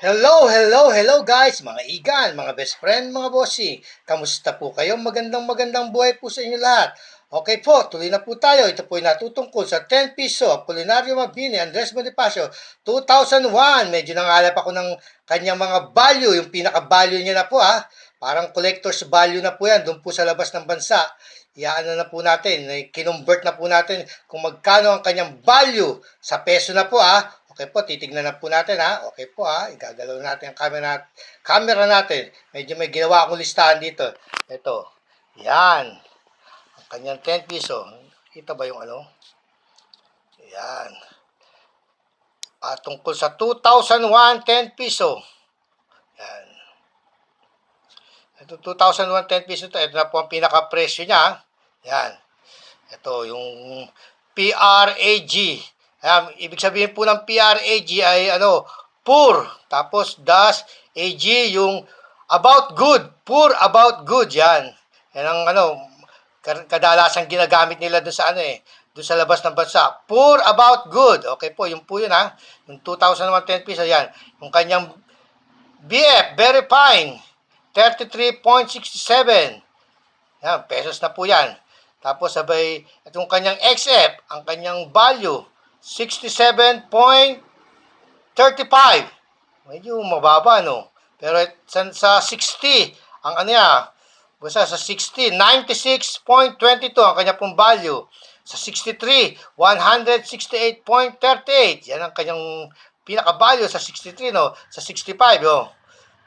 Hello guys, mga igan, mga best friend, mga bossy. Kamusta po kayo? Magandang buhay po sa inyo lahat. Okay po, tuloy na po tayo. Ito po ay natutungkol sa 10 piso, Apolinario Mabini, Andres Bonifacio, 2001. Medyo nangalap ako ng kanyang mga value, yung pinaka-value niya na po Parang collector's value na po yan, doon po sa labas ng bansa. Iyaano na po natin, kinonvert na po natin kung magkano ang kanyang value sa peso na po Okay po, titignan na po natin Okay po igagalaw natin ang camera natin. Medyo may ginawa akong listahan dito. Ito, yan. Ang kanyang 10 piso. Kita ba yung ano? Yan. Tungkol sa 2001 10 piso. Yan. Ito 2001 10 piso ito. Ito na po ang pinaka-presyo niya. Yan. Ito yung PRAG. Ayan, ibig sabihin po ng PRAG ay poor. Tapos das AG yung about good. Poor about good. Yan. Yan ang kadalasang ginagamit nila doon sa doon sa labas ng bansa. Poor about good. Okay po, yung po yun Yung 2001 10 pesos yan. Yung kanyang BF, very fine. 33.67. Yan, pesos na po yan. Tapos sabay, itong kanyang XF, ang kanyang value, 67.35. Medyo mababa, no? Pero sa 60, ang basta sa 60, 96.22 ang kanya pong value. Sa 63, 168.38. Yan ang kanyang pinaka-value sa 63, no? Sa 65,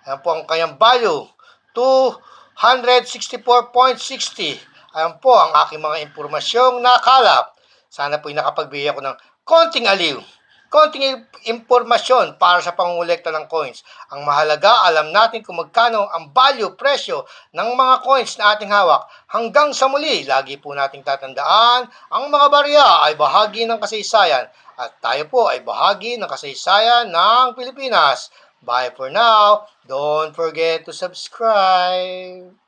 Yan po ang kanyang value. 264.60. Ayan po ang aking mga impormasyong nakalap. Sana po'y nakapagbigay ako ng konting aliw, konting impormasyon para sa pangungulekta ng coins. Ang mahalaga, alam natin kung magkano ang value, presyo ng mga coins na ating hawak. Hanggang sa muli, lagi po nating tatandaan, ang mga barya ay bahagi ng kasaysayan at tayo po ay bahagi ng kasaysayan ng Pilipinas. Bye for now. Don't forget to subscribe.